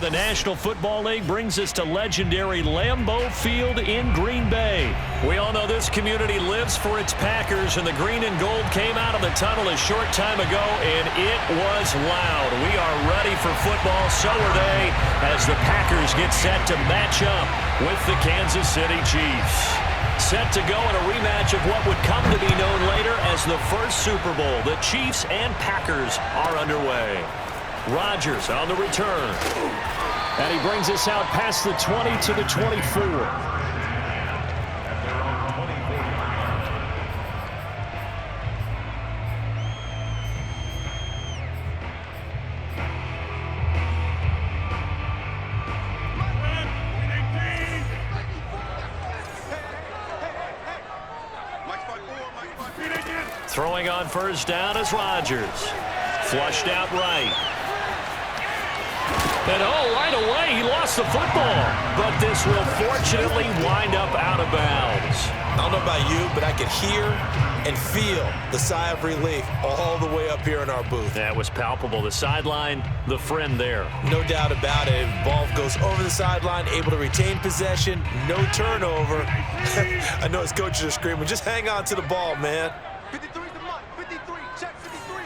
The National Football League brings us to legendary Lambeau Field in Green Bay. We all know this community lives for its Packers, and the green and gold came out of the tunnel a short time ago, and it was loud. We are ready for football, so are they, as the Packers get set to match up with the Kansas City Chiefs. Set to go in a rematch of what would come to be known later as the first Super Bowl. The Chiefs and Packers are underway. Rodgers on the return. And he brings us out past the 20 to the 24. Throwing on first down is Rodgers. Flushed out right. And right away, he lost the football. But this will fortunately wind up out of bounds. I don't know about you, but I could hear and feel the sigh of relief all the way up here in our booth. That was palpable. The sideline, the friend there. No doubt about it. Ball goes over the sideline, able to retain possession, no turnover. I know his coaches are screaming, just hang on to the ball, man. 53 is the mark. 53, check 53.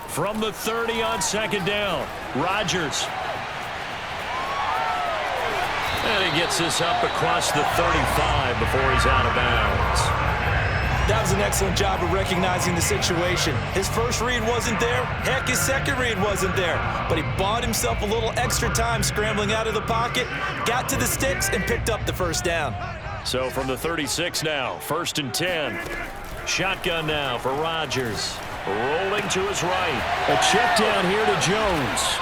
From the 30 on second down, Rodgers. And he gets this up across the 35 before he's out of bounds. That was an excellent job of recognizing the situation. His first read wasn't there. Heck, his second read wasn't there. But he bought himself a little extra time scrambling out of the pocket, got to the sticks, and picked up the first down. So from the 36 now, 1st and 10. Shotgun now for Rodgers. Rolling to his right. A check down here to Jones.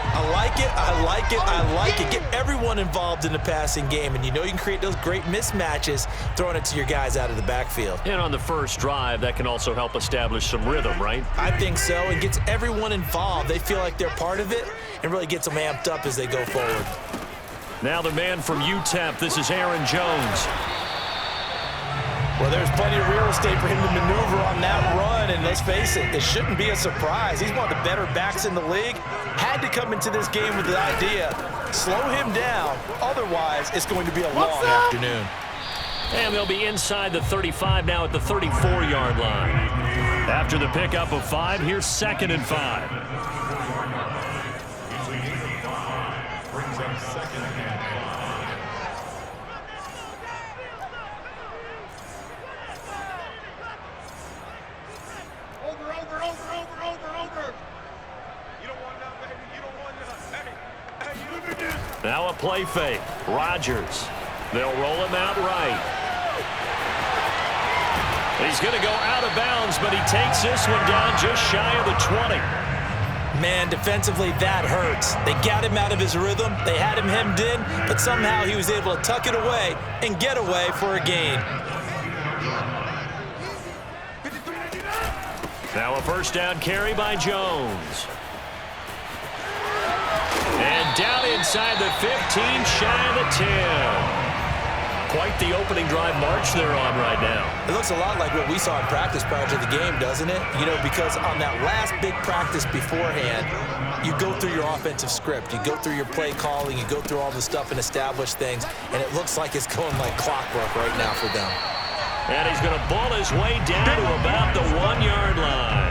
I like it, I like it, I like it. Get everyone involved in the passing game, and you know you can create those great mismatches throwing it to your guys out of the backfield. And on the first drive, that can also help establish some rhythm, right? I think so, and gets everyone involved. They feel like they're part of it and really gets them amped up as they go forward. Now the man from UTEP, this is Aaron Jones. Well, there's plenty of real estate for him to maneuver on that run, and let's face it, it shouldn't be a surprise. He's one of the better backs in the league. Had to come into this game with the idea, slow him down, otherwise it's going to be a long afternoon. And they'll be inside the 35 now at the 34-yard line. After the pickup of 5, here's 2nd and 5. Now a play fake. Rodgers. They'll roll him out right. He's going to go out of bounds, but he takes this one down just shy of the 20. Man, defensively, that hurts. They got him out of his rhythm. They had him hemmed in, but somehow he was able to tuck it away and get away for a gain. Now a first down carry by Jones. And down inside the 15, shy of the 10. Quite the opening drive march they're on right now. It looks a lot like what we saw in practice prior to the game, doesn't it? You know, because on that last big practice beforehand, you go through your offensive script. You go through your play calling. You go through all the stuff and establish things. And it looks like it's going like clockwork right now for them. And he's going to ball his way down to about the 1-yard line.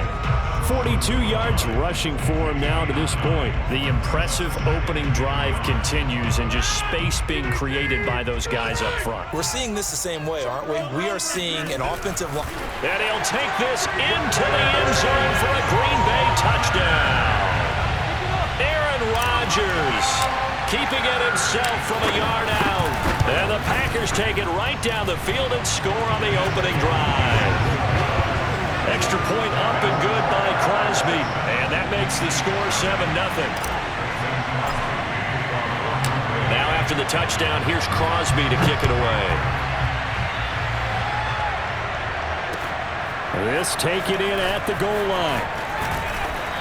42 yards rushing for him now to this point. The impressive opening drive continues, and just space being created by those guys up front. We're seeing this the same way, aren't we? We are seeing an offensive line. And he'll take this into the end zone for a Green Bay touchdown. Aaron Rodgers keeping it himself from a yard out. And the Packers take it right down the field and score on the opening drive. Extra point up and good by Crosby. And that makes the score 7-0. Now after the touchdown, here's Crosby to kick it away. This take it in at the goal line.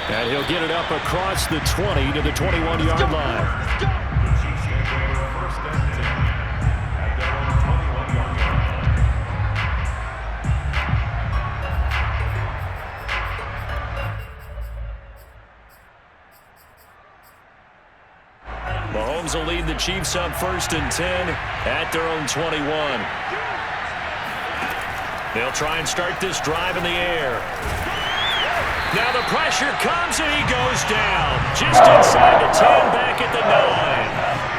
And he'll get it up across the 20 to the 21-yard line. Mahomes will lead the Chiefs up 1st and 10 at their own 21. They'll try and start this drive in the air. Now the pressure comes and he goes down. Just inside the 10, back at the 9.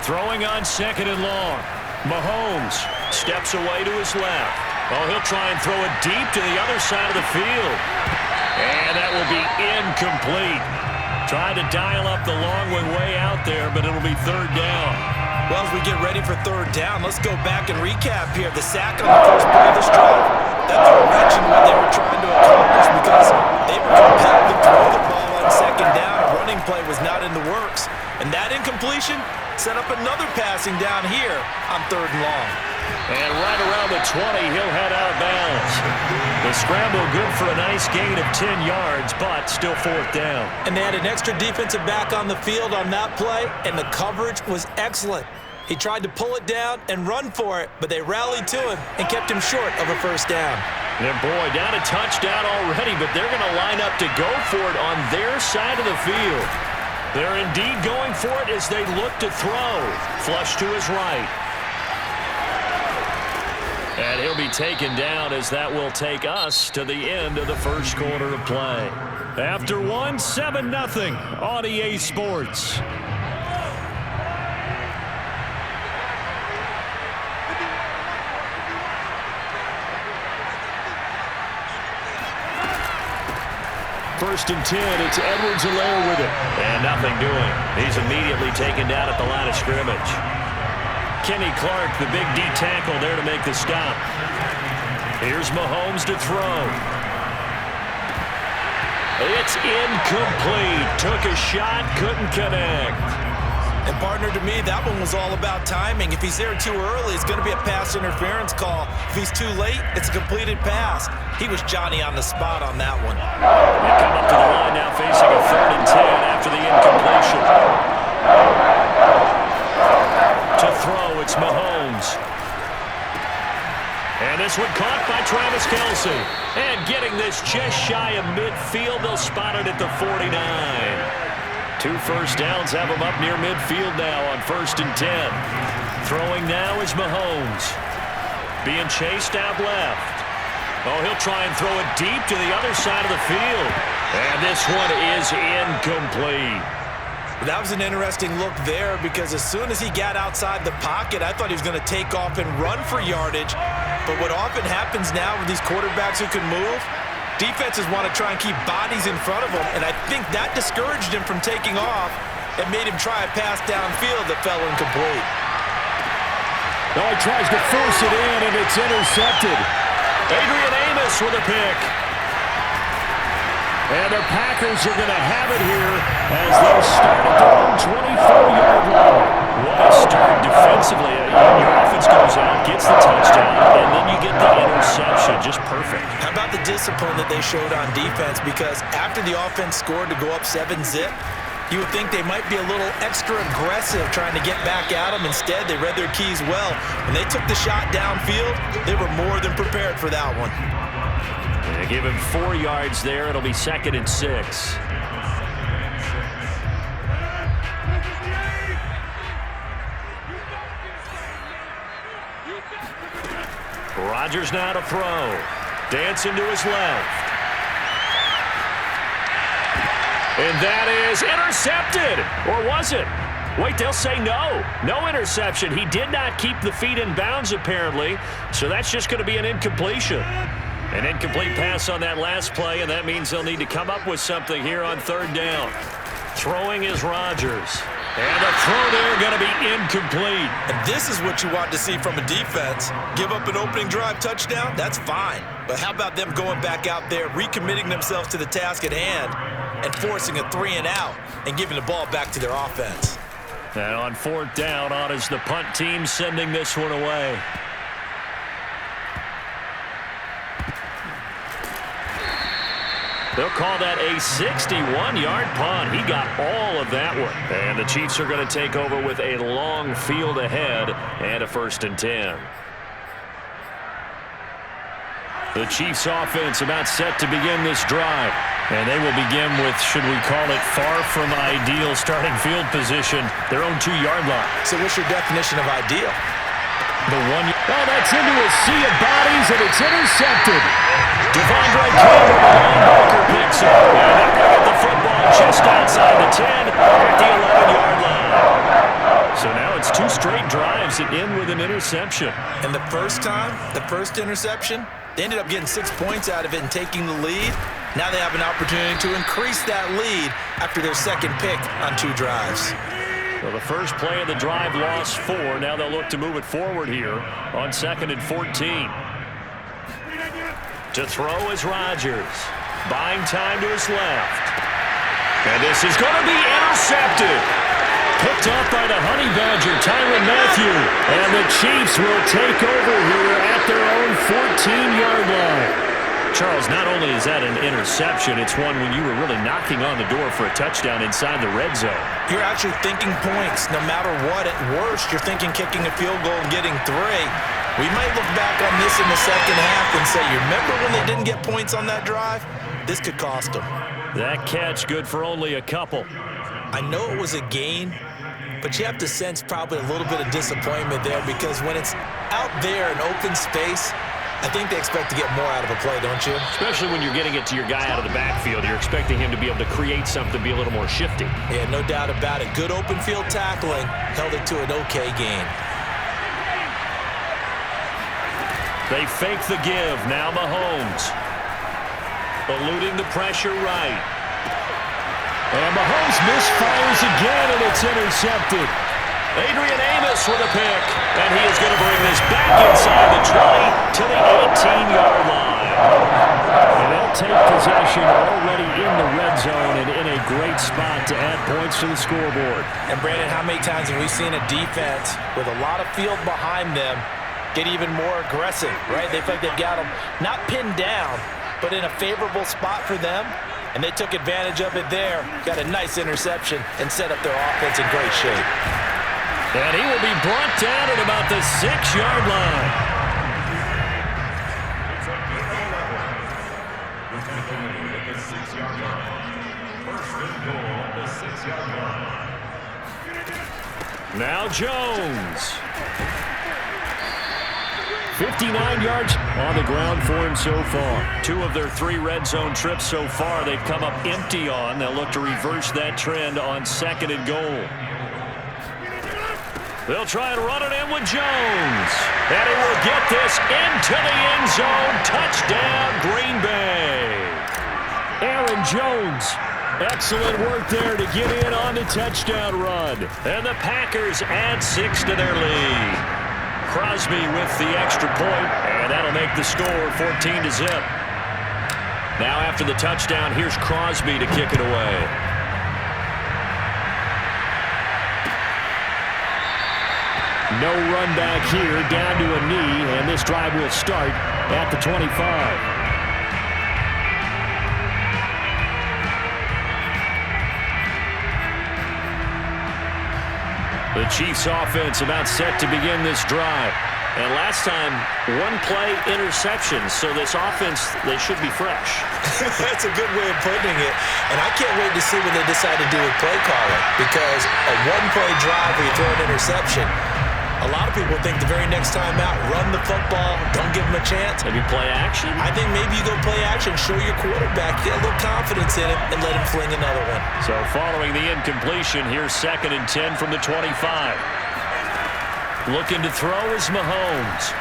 Throwing on 2nd and long. Mahomes steps away to his left. Oh, he'll try and throw it deep to the other side of the field. And that will be incomplete. Tried to dial up the long one way out there, but it'll be 3rd down. Well, as we get ready for 3rd down, let's go back and recap here. The sack on the first play of this drive, that threw a wrench in what they were trying to accomplish because they were compelled to throw the ball on 2nd down. A running play was not in the works. And that incompletion set up another passing down here on 3rd and long. And right around the 20, he'll head out of bounds. The scramble good for a nice gain of 10 yards, but still 4th down. And they had an extra defensive back on the field on that play, and the coverage was excellent. He tried to pull it down and run for it, but they rallied to him and kept him short of a 1st down. And boy, down a touchdown already, but they're going to line up to go for it on their side of the field. They're indeed going for it as they look to throw. Flush to his right. And he'll be taken down as that will take us to the end of the 1st quarter of play. After 1, 7-0 on EA Sports. First and 10, it's Edwards-Helaire with it. And nothing doing. He's immediately taken down at the line of scrimmage. Kenny Clark, the big D tackle there to make the stop. Here's Mahomes to throw. It's incomplete. Took a shot, couldn't connect. And partner, to me, that one was all about timing. If he's there too early, it's going to be a pass interference call. If he's too late, it's a completed pass. He was Johnny on the spot on that one. They come up to the line now facing a 3rd and 10 after the incompletion. To throw, it's Mahomes. And this one caught by Travis Kelce. And getting this just shy of midfield, they'll spot it at the 49. 2 first downs have him up near midfield now on 1st and 10. Throwing now is Mahomes. Being chased out left. Oh, he'll try and throw it deep to the other side of the field. And this one is incomplete. That was an interesting look there because as soon as he got outside the pocket, I thought he was going to take off and run for yardage. But what often happens now with these quarterbacks who can move, defenses want to try and keep bodies in front of them, and I think that discouraged him from taking off and made him try a pass downfield that fell incomplete. Oh, he tries to force it in, and it's intercepted. Adrian Amos with a pick. And the Packers are going to have it here as they'll start at their own 24-yard line. What a start defensively. Your offense goes out, gets the touchdown, and then you get the interception. Just perfect. How about the discipline that they showed on defense? Because after the offense scored to go up 7-zip, you would think they might be a little extra aggressive trying to get back at them. Instead, they read their keys well. When they took the shot downfield, they were more than prepared for that one. They give him 4 yards there. It'll be 2nd and 6. Rodgers now to throw. Dancing to his left. And that is intercepted. Or was it? Wait, they'll say no. No interception. He did not keep the feet in bounds, apparently. So that's just going to be an incompletion. An incomplete pass on that last play, and that means they'll need to come up with something here on 3rd down. Throwing is Rodgers. And the throw there going to be incomplete. And this is what you want to see from a defense. Give up an opening drive touchdown, that's fine. But how about them going back out there, recommitting themselves to the task at hand, and forcing a 3-and-out and giving the ball back to their offense. And on 4th down, on is the punt team sending this one away. They'll call that a 61-yard punt. He got all of that one. And the Chiefs are going to take over with a long field ahead and a 1st and 10. The Chiefs offense about set to begin this drive. And they will begin with, should we call it, far from ideal starting field position, their own 2-yard line. So what's your definition of ideal? The one. Oh, that's into a sea of bodies, and it's intercepted. Devondre Campbell, the linebacker, picks up. And they're going to get the football just outside the 10 at the 11-yard line. So now it's 2 straight drives that end with an interception. And the first time, the first interception, they ended up getting 6 points out of it and taking the lead. Now they have an opportunity to increase that lead after their second pick on 2 drives. Well, the first play of the drive lost 4. Now they'll look to move it forward here on 2nd and 14. To throw is Rodgers. Buying time to his left. And this is going to be intercepted. Picked up by the Honey Badger, Tyrann Mathieu. And the Chiefs will take over here at their own 14-yard line. Charles, not only is that an interception, it's one when you were really knocking on the door for a touchdown inside the red zone. You're actually thinking points no matter what. At worst, you're thinking kicking a field goal and getting 3. We might look back on this in the second half and say, you remember when they didn't get points on that drive? This could cost them. That catch good for only a couple. I know it was a gain, but you have to sense probably a little bit of disappointment there because when it's out there in open space, I think they expect to get more out of a play, don't you? Especially when you're getting it to your guy out of the backfield. You're expecting him to be able to create something, be a little more shifty. Yeah, no doubt about it. Good open field tackling held it to an okay gain. They fake the give. Now Mahomes. Eluding the pressure right. And Mahomes misfires again, and it's intercepted. Adrian Amos with a pick, and he is going to bring this back inside the 20 to the 18-yard line. And they'll take possession already in the red zone and in a great spot to add points to the scoreboard. And Brandon, how many times have we seen a defense with a lot of field behind them get even more aggressive, right? They feel like they've got them not pinned down, but in a favorable spot for them, and they took advantage of it there. Got a nice interception and set up their offense in great shape. And he will be brought down at about the 6-yard line. Now Jones. 59 yards on the ground for him so far. 2 of their 3 red zone trips so far they've come up empty on. They'll look to reverse that trend on 2nd and goal. They'll try and run it in with Jones. And he will get this into the end zone. Touchdown, Green Bay. Aaron Jones. Excellent work there to get in on the touchdown run. And the Packers add 6 to their lead. Crosby with the extra point, and that'll make the score 14-0. Now after the touchdown, here's Crosby to kick it away. No run back here, down to a knee, and this drive will start at the 25. The Chiefs offense about set to begin this drive. And last time, 1-play interceptions, so this offense, they should be fresh. That's a good way of putting it. And I can't wait to see what they decide to do with play calling, because a 1-play drive where you throw an interception, a lot of people think the very next time out, run the football, don't give them a chance. Maybe play action? I think maybe you go play action, show your quarterback, get a little confidence in him, and let him fling another one. So following the incompletion, here's 2nd and 10 from the 25. Looking to throw is Mahomes.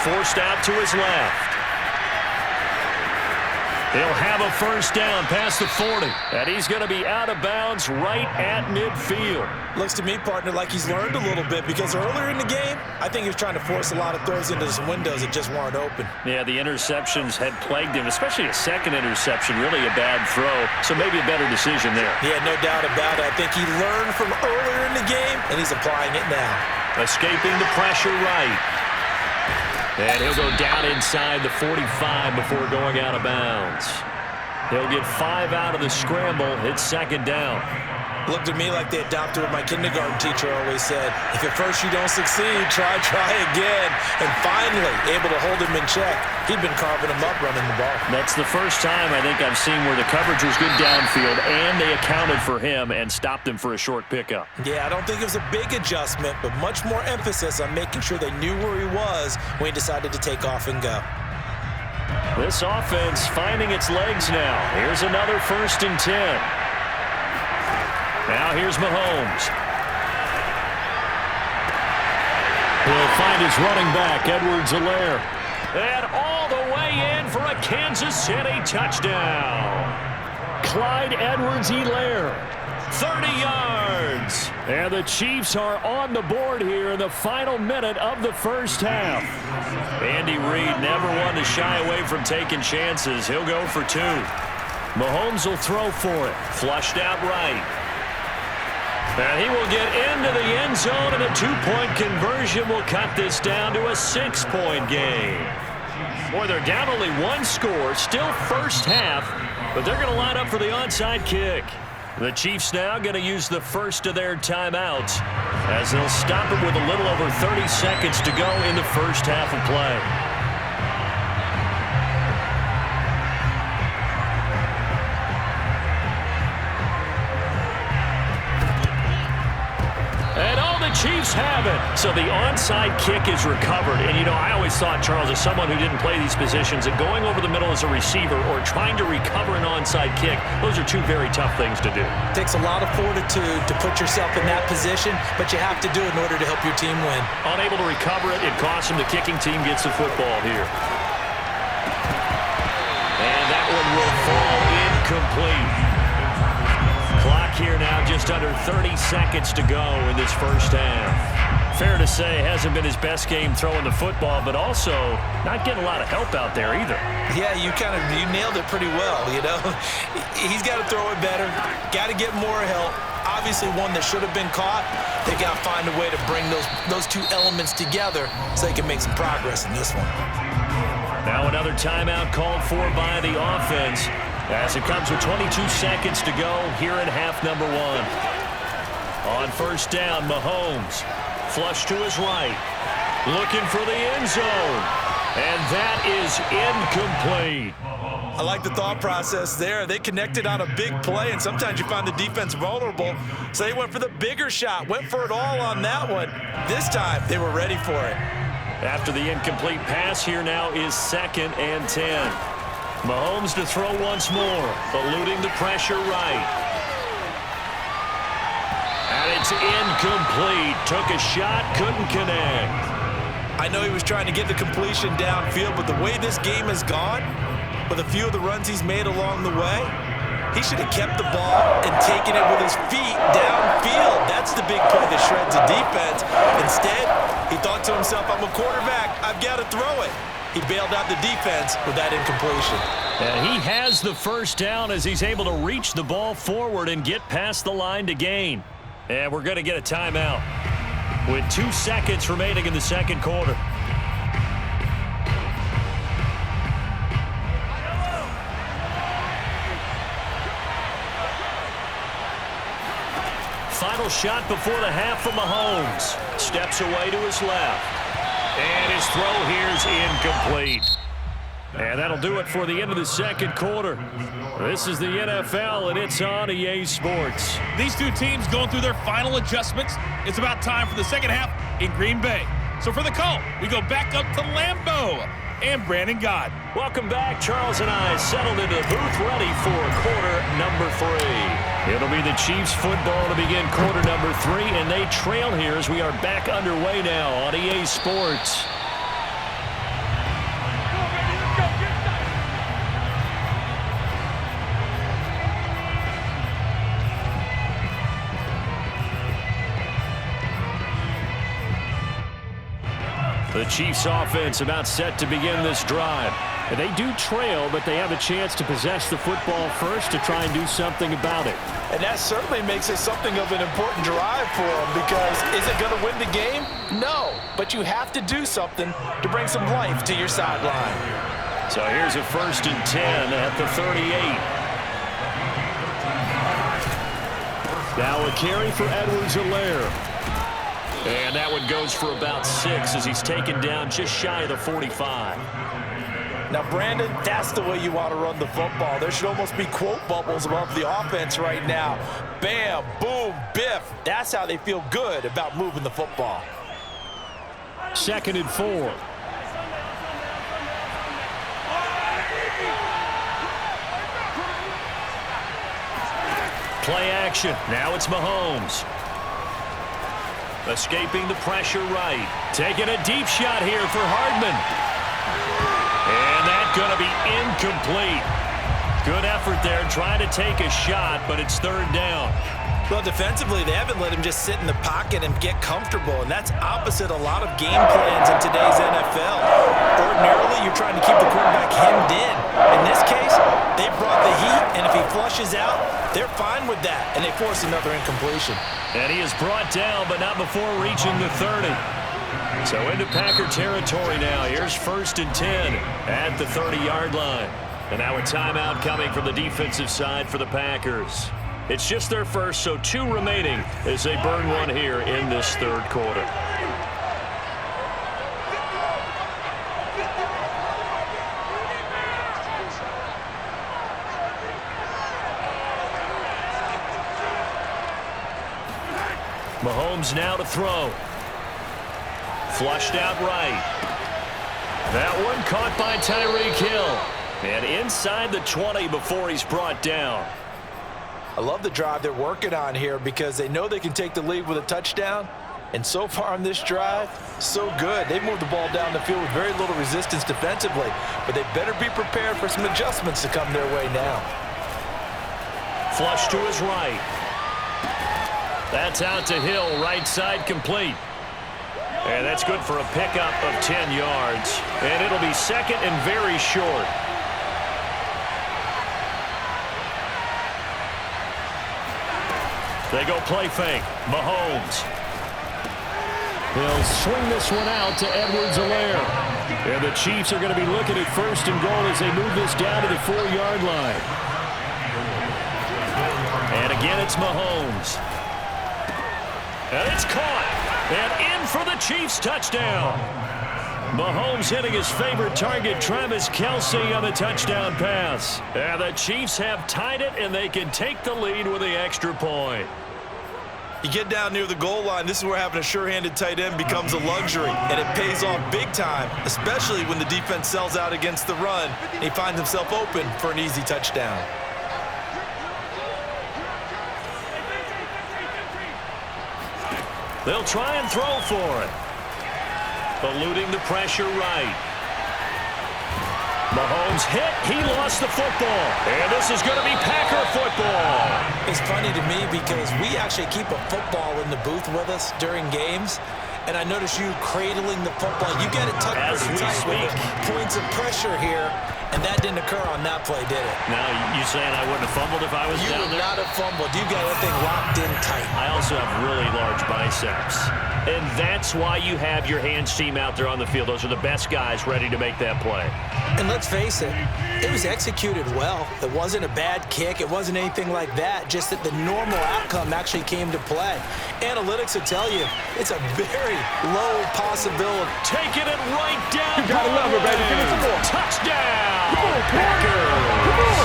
Forced out to his left. He'll have a first down past the 40. And he's going to be out of bounds right at midfield. Looks to me, partner, like he's learned a little bit, because earlier in the game, I think he was trying to force a lot of throws into some windows that just weren't open. Yeah, the interceptions had plagued him, especially a second interception, really a bad throw. So maybe a better decision there. Yeah, no doubt about it. I think he learned from earlier in the game, and he's applying it now. Escaping the pressure right. And he'll go down inside the 45 before going out of bounds. He'll get 5 out of the scramble. It's second down. Looked to me like they adopted what my kindergarten teacher always said. If at first you don't succeed, try again. And finally, able to hold him in check. He'd been carving him up running the ball. That's the first time I think I've seen where the coverage was good downfield and they accounted for him and stopped him for a short pickup. Yeah, I don't think it was a big adjustment, but much more emphasis on making sure they knew where he was when he decided to take off and go. This offense finding its legs now. Here's another 1st and 10. Now here's Mahomes. He'll find his running back, Edwards-Helaire. And all the way in for a Kansas City touchdown. Clyde Edwards-Helaire, 30 yards. And the Chiefs are on the board here in the final minute of the first half. Andy Reid never one to shy away from taking chances. He'll go for 2. Mahomes will throw for it. Flushed out right. And he will get into the end zone, and a 2-point conversion will cut this down to a 6-point game. Boy, they're down only 1 score, still first half, but they're going to line up for the onside kick. The Chiefs now going to use the first of their timeouts as they'll stop it with a little over 30 seconds to go in the first half of play. Chiefs have it. So the onside kick is recovered. And, you know, I always thought, Charles, as someone who didn't play these positions, that going over the middle as a receiver or trying to recover an onside kick, those are 2 very tough things to do. It takes a lot of fortitude to put yourself in that position, but you have to do it in order to help your team win. Unable to recover it, it costs him. The kicking team gets the football here. And that one will fall incomplete. Clock here now, just under 30 seconds to go in this first half. Fair to say, hasn't been his best game throwing the football, but also not getting a lot of help out there either. Yeah, you nailed it pretty well, you know. He's got to throw it better, got to get more help. Obviously one that should have been caught. They got to find a way to bring those 2 elements together so they can make some progress in this one. Now another timeout called for by the offense, as it comes with 22 seconds to go here in half number 1. On first down, Mahomes. Flush to his right. Looking for the end zone. And that is incomplete. I like the thought process there. They connected on a big play, and sometimes you find the defense vulnerable. So they went for the bigger shot, went for it all on that one. This time, they were ready for it. After the incomplete pass, here now is 2nd and 10. Mahomes to throw once more, eluding the pressure right. And it's incomplete. Took a shot, couldn't connect. I know he was trying to get the completion downfield, but the way this game has gone, with a few of the runs he's made along the way, he should have kept the ball and taken it with his feet downfield. That's the big play that shreds a defense. Instead, he thought to himself, I'm a quarterback, I've got to throw it. He bailed out the defense with that incompletion. And he has the first down as he's able to reach the ball forward and get past the line to gain. And we're going to get a timeout with 2 seconds remaining in the second quarter. Final shot before the half from Mahomes. Steps away to his left. And his throw here is incomplete. And that'll do it for the end of the second quarter. This is the NFL, and it's on EA Sports. These 2 teams going through their final adjustments. It's about time for the second half in Green Bay. So for the call, we go back up to Lambeau and Brandon Gaudin. Welcome back. Charles and I settled into the booth ready for quarter number 3. It'll be the Chiefs football to begin quarter number 3, and they trail here as we are back underway now on EA Sports. The Chiefs offense about set to begin this drive. And they do trail, but they have a chance to possess the football first to try and do something about it. And that certainly makes it something of an important drive for them, because is it going to win the game? No, but you have to do something to bring some life to your sideline. So here's a 1st and 10 at the 38. Now a carry for Edwards-Helaire. And that one goes for about 6 as he's taken down just shy of the 45. Now, Brandon, that's the way you want to run the football. There should almost be quote bubbles above the offense right now. Bam, boom, biff. That's how they feel good about moving the football. 2nd and 4. Play action. Now it's Mahomes. Escaping the pressure right. Taking a deep shot here for Hardman. And that's going to be incomplete. Good effort there trying to take a shot, but it's 3rd down. Well, defensively, they haven't let him just sit in the pocket and get comfortable, and that's opposite a lot of game plans in today's NFL. Ordinarily, you're trying to keep the quarterback hemmed in. In this case, they brought the heat, and if he flushes out, they're fine with that, and they force another incompletion. And he is brought down, but not before reaching the 30. So into Packer territory now. Here's 1st and 10 at the 30-yard line. And now a timeout coming from the defensive side for the Packers. It's just their first, so 2 remaining as they burn one here in this 3rd quarter. Mahomes now to throw. Flushed out right. That one caught by Tyreek Hill. And inside the 20 before he's brought down. I love the drive they're working on here because they know they can take the lead with a touchdown. And so far on this drive, so good. They've moved the ball down the field with very little resistance defensively. But they better be prepared for some adjustments to come their way now. Flush to his right. That's out to Hill, right side complete. And that's good for a pickup of 10 yards. And it'll be 2nd and very short. They go play fake. Mahomes. He'll swing this one out to Edwards-Helaire. And the Chiefs are going to be looking at 1st and goal as they move this down to the 4-yard line. And again, it's Mahomes. And it's caught. And in for the Chiefs touchdown. Mahomes hitting his favorite target, Travis Kelce, on the touchdown pass. And the Chiefs have tied it, and they can take the lead with the extra point. You get down near the goal line, this is where having a sure-handed tight end becomes a luxury, and it pays off big time, especially when the defense sells out against the run, and he finds himself open for an easy touchdown. They'll try and throw for it. Eluding the pressure right. Mahomes hit. He lost the football. And this is going to be Packer football. It's funny to me because we actually keep a football in the booth with us during games. And I notice you cradling the football. You get it tucked pretty tight with points of pressure here. And that didn't occur on that play, did it? Now, you saying I wouldn't have fumbled if I was down there? You would not have fumbled. You got that thing locked in tight. I also have really large biceps. And that's why you have your hands team out there on the field. Those are the best guys ready to make that play. And let's face it, it was executed well. It wasn't a bad kick. It wasn't anything like that. Just that the normal outcome actually came to play. Analytics will tell you it's a very low possibility. Taking it right down. You gotta love it, baby. Give me some more. Touchdown. Packers.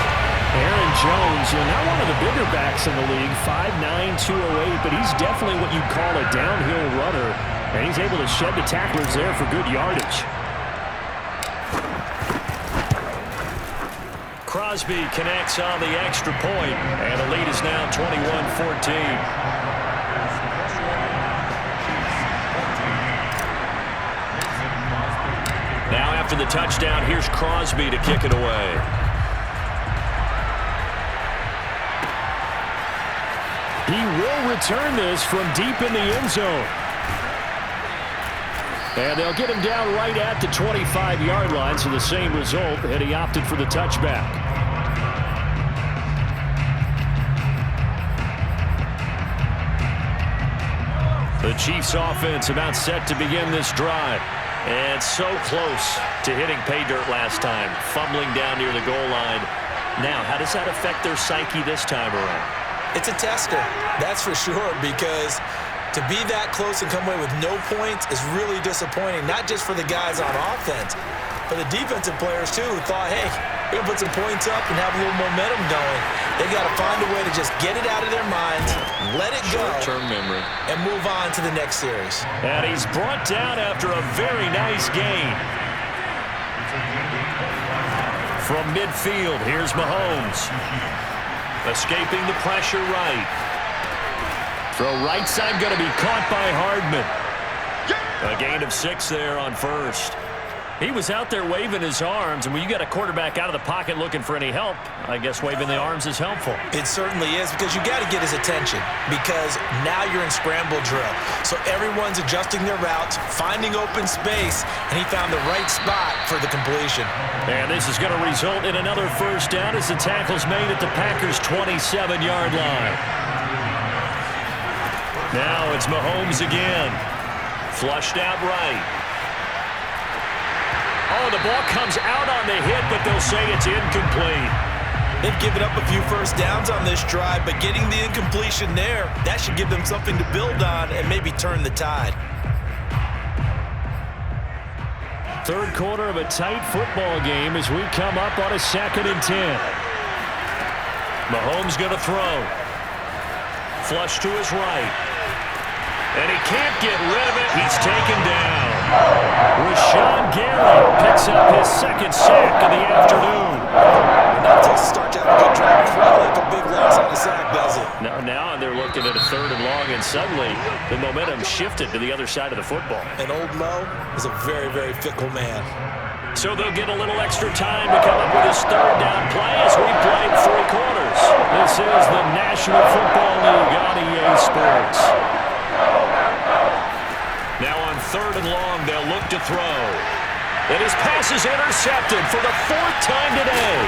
Aaron Jones, not one of the bigger backs in the league, 5'9", 208, but he's definitely what you'd call a downhill runner, and he's able to shed the tacklers there for good yardage. Crosby connects on the extra point, and the lead is now 21-14. Now after the touchdown, here's Crosby to kick it away. He will return this from deep in the end zone. And they'll get him down right at the 25-yard line, so the same result, and he opted for the touchback. The Chiefs offense about set to begin this drive. And so close to hitting pay dirt last time, fumbling down near the goal line. Now, how does that affect their psyche this time around? It's a tester, that's for sure, because to be that close and come away with no points is really disappointing, not just for the guys on offense, but the defensive players too, who thought, hey, we're going to put some points up and have a little momentum going. They got to find a way to just get it out of their minds, let it go, short-term memory, and move on to the next series. And he's brought down after a very nice gain. From midfield, here's Mahomes. Escaping the pressure right. Throw right side going to be caught by Hardman. A gain of 6 there on first. He was out there waving his arms, and when you got a quarterback out of the pocket looking for any help, I guess waving the arms is helpful. It certainly is, because you got to get his attention, because now you're in scramble drill. So everyone's adjusting their routes, finding open space, and he found the right spot for the completion. And this is going to result in another first down as the tackle's made at the Packers' 27-yard line. Now it's Mahomes again. Flushed out right. Oh, the ball comes out on the hit, but they'll say it's incomplete. They've given up a few first downs on this drive, but getting the incompletion there, that should give them something to build on and maybe turn the tide. Third quarter of a tight football game as we come up on a 2nd and 10. Mahomes going to throw. Flush to his right. And he can't get rid of it. He's taken down. Rashawn Gary picks up his 2nd sack of the afternoon. That doesn't start to have a good drive quite like a big loss on the sack, does it? Now they're looking at a 3rd and long, and suddenly the momentum shifted to the other side of the football. And old Mo is a very, very fickle man. So they'll get a little extra time to come up with his 3rd down play as we play 3 quarters. This is the National Football League on EA Sports. Now on 3rd and long, they'll look to throw. And his pass is intercepted for the 4th time today.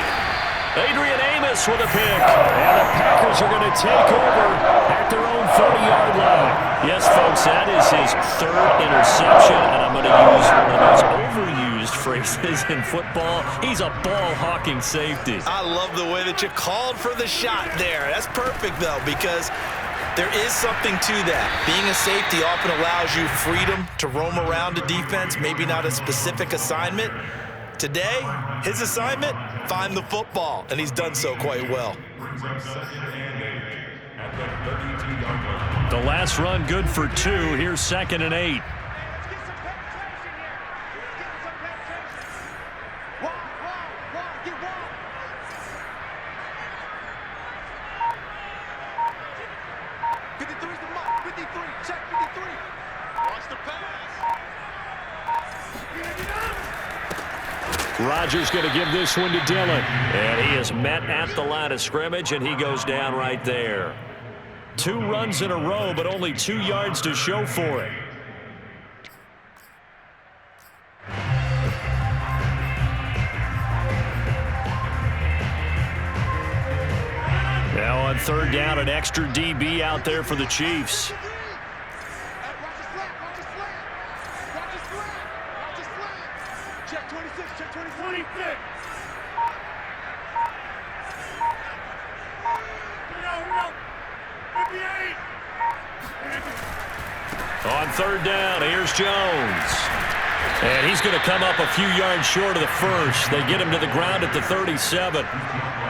Adrian Amos with a pick. And the Packers are going to take over at their own 30-yard line. Yes, folks, that is his 3rd interception, and I'm going to use one of those overused phrases in football. He's a ball-hawking safety. I love the way that you called for the shot there. That's perfect, though, because there is something to that. Being a safety often allows you freedom to roam around a defense, maybe not a specific assignment. Today, his assignment, find the football, and he's done so quite well. The last run good for 2. Here's 2nd and 8. Rodgers going to give this one to Dillon. And he is met at the line of scrimmage, and he goes down right there. 2 runs in a row, but only 2 yards to show for it. Now on 3rd down, an extra DB out there for the Chiefs. On 3rd down, here's Jones. And he's going to come up a few yards short of the first. They get him to the ground at the 37.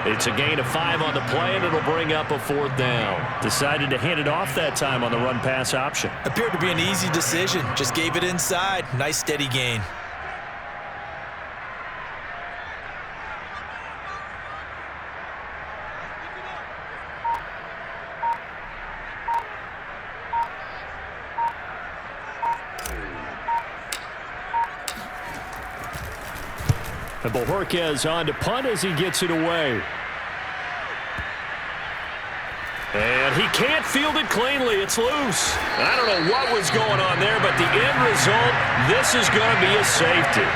It's a gain of 5 on the play, and it'll bring up a 4th down. Decided to hand it off that time on the run-pass option. Appeared to be an easy decision. Just gave it inside. Nice, steady gain. And Bojorquez on to punt as he gets it away. And he can't field it cleanly. It's loose. I don't know what was going on there, but the end result, this is going to be a safety.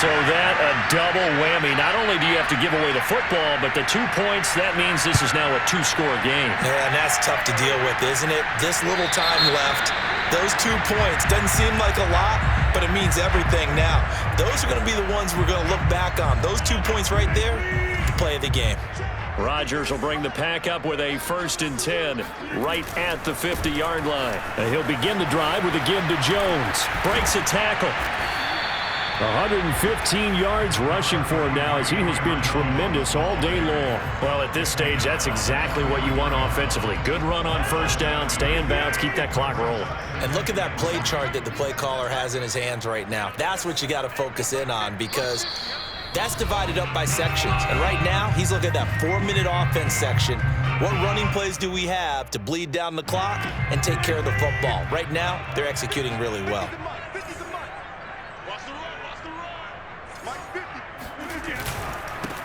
So that a double whammy. Not only do you have to give away the football, but the 2 points, that means this is now a 2-score game. Yeah, and that's tough to deal with, isn't it? This little time left, those 2 points, doesn't seem like a lot, but it means everything now. Those are going to be the ones we're going to look back on. Those 2 points right there, the play of the game. Rodgers will bring the pack up with a 1st and 10 right at the 50-yard line. And he'll begin the drive with a give to Jones. Breaks a tackle. 115 yards rushing for him now as he has been tremendous all day long. Well, at this stage, that's exactly what you want offensively. Good run on 1st down, stay in bounds, keep that clock rolling. And look at that play chart that the play caller has in his hands right now. That's what you got to focus in on because that's divided up by sections. And right now, he's looking at that 4-minute offense section. What running plays do we have to bleed down the clock and take care of the football? Right now, they're executing really well.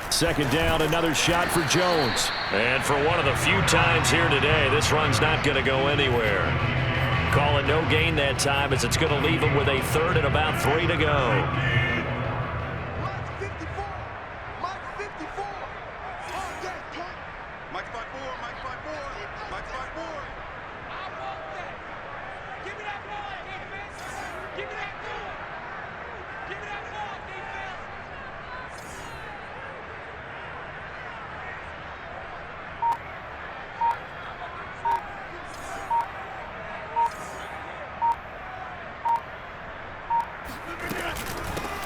Second down, another shot for Jones. And for one of the few times here today, this run's not going to go anywhere. Call it no gain that time as it's going to leave him with a 3rd and about 3 to go.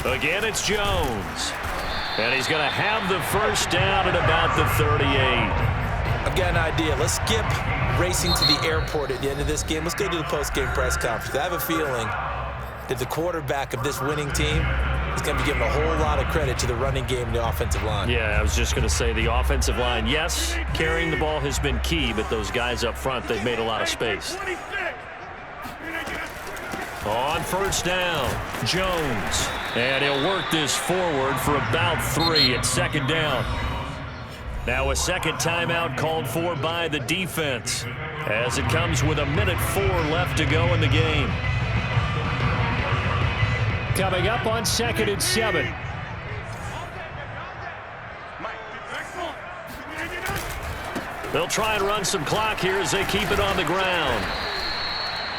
Again, it's Jones. And he's going to have the 1st down at about the 38. I've got an idea. Let's skip racing to the airport at the end of this game. Let's go to the post-game press conference. I have a feeling that the quarterback of this winning team is going to be given a whole lot of credit to the running game and the offensive line. Yeah, I was just going to say the offensive line, yes, carrying the ball has been key, but those guys up front, they've made a lot of space. On 1st down, Jones. And he'll work this forward for about 3 at 2nd down. Now a 2nd timeout called for by the defense as it comes with 1:04 left to go in the game. Coming up on 2nd and 7. They'll try and run some clock here as they keep it on the ground.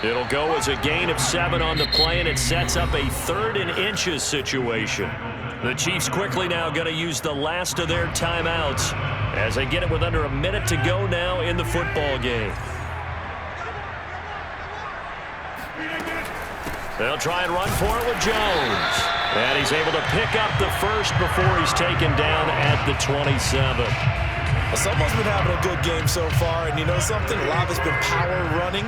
It'll go as a gain of 7 on the play, and it sets up a 3rd and inches situation. The Chiefs quickly now going to use the last of their timeouts as they get it with under a minute to go now in the football game. They'll try and run for it with Jones. And he's able to pick up the 1st before he's taken down at the 27. Well, someone's been having a good game so far, and you know something? A lot of it's been power running.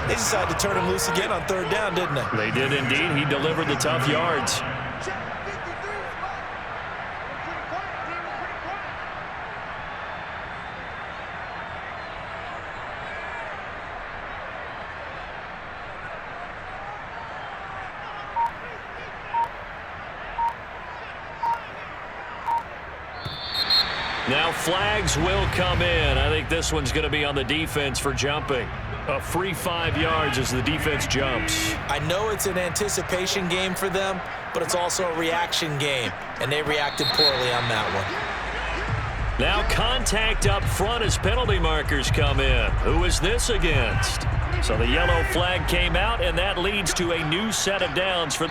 They decided to turn him loose again on 3rd down, didn't they? They did indeed. He delivered the tough yards. Now flags will come in. I think this one's going to be on the defense for jumping. A free 5 yards as the defense jumps. I know it's an anticipation game for them, but it's also a reaction game, and they reacted poorly on that one. Now contact up front as penalty markers come in. Who is this against? So the yellow flag came out, and that leads to a new set of downs for